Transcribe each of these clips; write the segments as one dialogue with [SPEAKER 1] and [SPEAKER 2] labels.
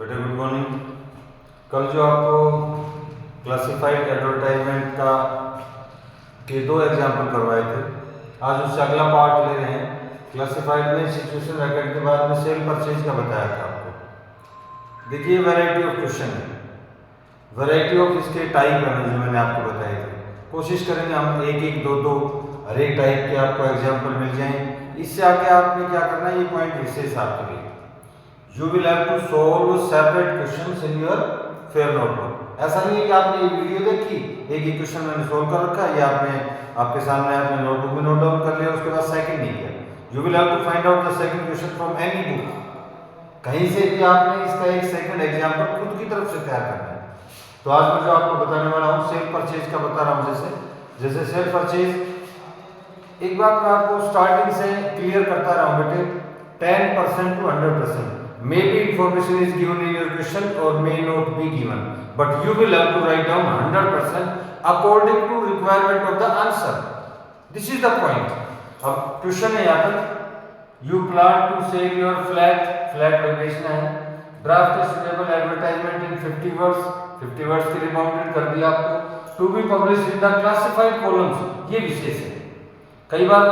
[SPEAKER 1] बेटा good morning. कल जो आपको क्लासिफाइड एडवर्टाइजमेंट का के दो एग्जाम्पल करवाए थे, आज उससे अगला पार्ट ले रहे हैं। क्लासिफाइड में सिचुएशन रैकेट के बाद में सेल परचेज का बताया था आपको। देखिए वैरायटी ऑफ क्वेश्चन है, वैरायटी ऑफ इसके टाइप है जो मैंने आपको बताए थे। कोशिश करेंगे हम एक एक दो दो हर एक टाइप के आपको एग्जाम्पल मिल जाएं। इससे आगे आपने क्या करना है, ये पॉइंट विशेष आपके लिए। You will have to solve separate questions in your fair notebook। ऐसा नहीं है कि आपने ये वीडियो देखी, एक ही क्वेश्चन मैंने सोल्व कर रखा है, या आपने आपके सामने आपने नोटबुक में नोट डाउन कर लिया, उसके बाद सेकंड नहीं किया। You will have to find out the second question from any book। कहीं से भी आपने इसका एक सेकंड एग्जाम्पल खुद की तरफ से तैयार करना है। तो आज मैं जो आपको बताने वाला हूँ सेल परचेज का बता रहा हूँ। जैसे सेल परचेज, एक बात मैं आपको स्टार्टिंग से क्लियर करता रहा हूँ बेटे, 10% to 100%। Maybe information is given in your question or may not be given, but you will have to write down 100% according to requirement of the answer। This is the point। अब question है यहाँ पर, you plan to sell your flat बेचना है, draft a suitable advertisement in 50 words, 50 words के लिए bounded कर दिया आपको, to be published in the classified columns। ये विशेष है, कई बार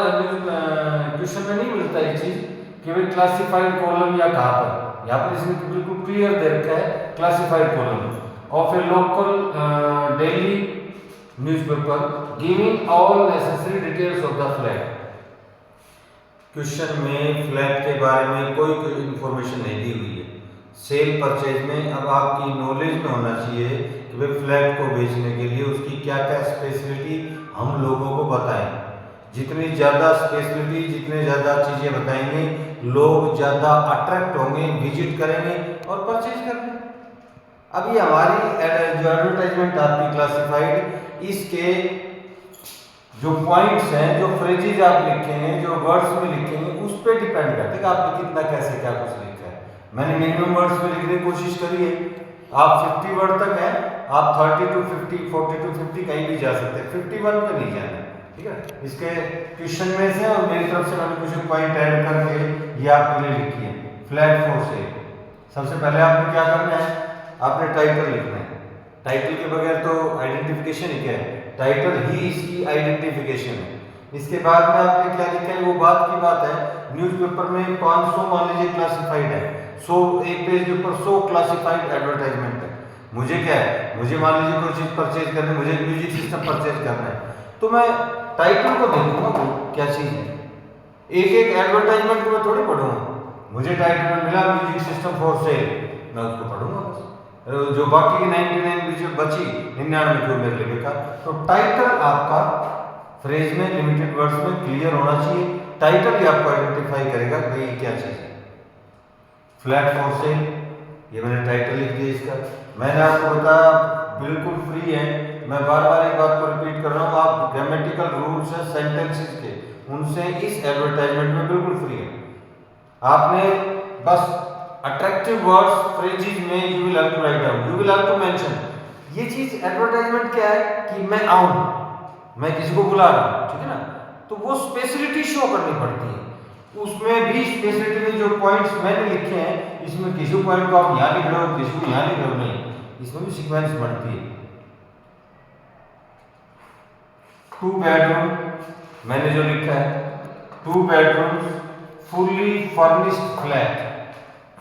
[SPEAKER 1] क्वेश्चन में नहीं मिलता ये चीज कि भाई क्लासिफाइड कॉलम या कहाँ पर। यहाँ पर इसमें बिल्कुल क्लियर दे रखा है, classified column of A local daily newspaper giving all necessary details of the flat. Question में फ्लैट के बारे में कोई इंफॉर्मेशन नहीं दी हुई है। सेल परचेज में अब आपकी नॉलेज में होना चाहिए कि भाई फ्लैट को बेचने के लिए उसकी क्या क्या स्पेशलिटी हम लोगों को बताएं। जितनी ज़्यादा स्पेशलिटी, जितने ज़्यादा चीज़ें बताएंगे, लोग ज़्यादा अट्रैक्ट होंगे, विजिट करेंगे और परचेज करेंगे। अभी हमारी जो एडवर्टाइजमेंट आपकी क्लासिफाइड, इसके जो पॉइंट्स हैं, जो फ्रेजेज आप लिखेंगे, जो वर्ड्स में लिखेंगे, उस पर डिपेंड करते हैं कि आपने कितना कैसे क्या कुछ लिखा है। मैंने मिनिमम वर्ड्स में लिखने की कोशिश करी है। आप 50 वर्ड तक है, आप 30 to 50, 40 to 50 कहीं भी जा सकते हैं, 51 पे नहीं जाना, ठीक है। इसके क्वेश्चन में से और मेरी तरफ से मैंने कुछ पॉइंट ऐड करके ये आपके लिए लिखी है। फ्लैट फोर से सबसे पहले आपने क्या करना है, आपने टाइटल लिखना है। टाइटल के बगैर तो आइडेंटिफिकेशन ही क्या है, टाइटल ही इसकी आइडेंटिफिकेशन है। इसके बाद में आपने क्या लिखा है, वो बात की बात है। न्यूज़पेपर में 500 मान लीजिए क्लासिफाइड है, 100 एक पेज के ऊपर 100 क्लासिफाइड एडवर्टाइजमेंट है। मुझे क्या है, मुझे मान लीजिए कोई चीज़ परचेज करनी, मुझे म्यूजिक सिस्टम परचेज करना है, तो मैं टाइटल को देखूंगा वो क्या चीज़ है। एक एक एडवर्टाइजमेंट को मैं थोड़ी पढ़ूंगा। मुझे टाइटल में मिला म्यूजिक सिस्टम फॉर सेल, मैं उसको पढ़ूंगा बस। जो बाकी की 99 बची 99 क्यों मेरे लिए बेकार। तो टाइटल आपका फ्रेज में, लिमिटेड वर्ड्स में क्लियर होना चाहिए। टाइटल ही आपको आइडेंटिफाई करेगा कि ये क्या चीज़ है। फ्लैट फॉर सेल, ये मैंने टाइटल लिख दिया इसका। मैंने आपको बताया बिल्कुल फ्री है, मैं बार बार एक बात को रिपीट कर रहा हूँ, आप ग्रामेटिकल रूल्स हैं सेंटेंसेस के, उनसे इस एडवर्टाइजमेंट में बिल्कुल फ्री है। आपने बस अट्रैक्टिव वर्ड्स फ्रेजेस में you will have to write down, you will have to mention. ये चीज एडवर्टाइजमेंट क्या है कि मैं आऊं, मैं किसी को बुला रहा हूं, ठीक है ना, तो वो स्पेशलिटी शो करनी पड़ती है। उसमें भी स्पेशलिटी में जो पॉइंट्स मैंने लिखे हैं, इसमें किसी पॉइंट को आप यहाँ लिख रहे हो, किसी को यहाँ लिख रहे हो, नहीं, इसमें भी सीक्वेंस बढ़ती है। 2 बेडरूम मैंने जो लिखा है, 2 bedroom fully furnished flat.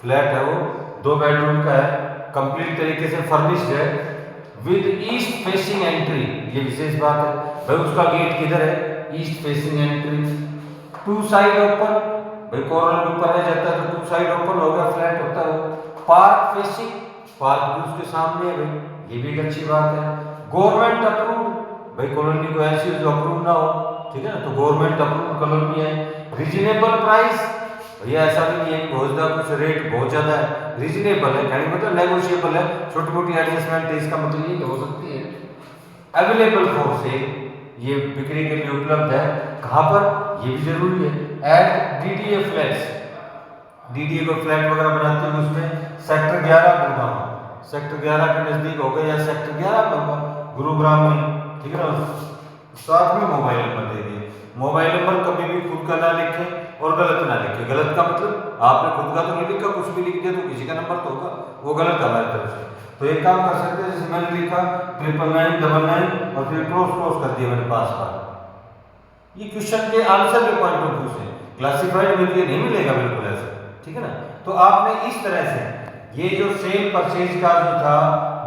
[SPEAKER 1] Flat है वो 2 बेडरूम का है, कंप्लीट तरीके से फर्निश्ड है, विद ईस्ट फेसिंग एंट्री। ये विशेष बात है भाई, उसका गेट किधर है, east facing entry. 2 side open, भाई कॉर्नर के ऊपर रह जाता है तो 2 साइड ओपन हो गया, फ्लैट होता है वो। पार्क फेसिंग, पार्क भी उसके सामने है भाई, ये भी एक अच्छी बात है। गवर्नमेंट अप्रूव्ड, भाई कॉलोनी को ऐसी जो अप्रूव ना हो, ठीक है ना, तो गवर्नमेंट अप्रूव्ड कॉलोनी है। रीजनेबल प्राइस, भैया ऐसा भी नहीं है कि बहुत ज़्यादा कुछ रेट बहुत ज़्यादा है, रीजनेबल है, यानी मतलब नेगोशिएबल है, छोटी मोटी एडजस्टमेंट है, इसका मतलब ये हो सकती है। अवेलेबल फॉर सेल, ये बिक्री के लिए उपलब्ध है, कहाँ पर, ये भी जरूरी है। एट डीडीए फ्लैट्स, डीडीए को फ्लैट वगैरह बनाते हैं, उसमें सेक्टर 11 गुरुग्राम, सेक्टर 11 के नज़दीक होगा या सेक्टर 11 में होगा गुरुग्राम में, ठीक है ना। साथ में मोबाइल नंबर दे दिए, मोबाइल नंबर कभी भी खुद का ना लिखें और गलत ना लिखें। गलत का मतलब आपने खुद का तो नहीं लिखा, कुछ भी लिख दिया तो किसी का नंबर तो होगा, वो गलत है हमारी तरफ से। तो एक काम कर सकते हैं, जैसे मैंने लिखा 99999 और फिर क्रॉस कर दिया मैंने पास बार। ये क्वेश्चन के आंसर के पॉइंट ऑफ व्यू से क्लासिफाइड में ये नहीं मिलेगा बिल्कुल ऐसे, ठीक है ना। तो आपने इस तरह से ये जो सेल परचेज का जो था,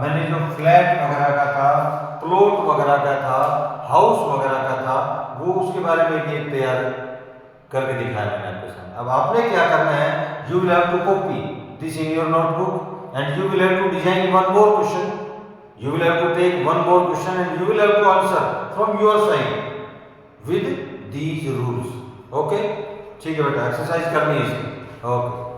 [SPEAKER 1] मैंने जो फ्लैट वगैरह का था, प्लॉट वगैरह का था, हाउस वगैरह का था, वो उसके बारे में एक तैयार करके दिखाया मैंने आपके सामने। अब आपने क्या करना है, you will have to copy this in your notebook and you will have to design one more question, you will have to take one more question and you will have to answer from your side with these rules. Okay, ठीक है बेटा, exercise करनी है इसकी। Okay.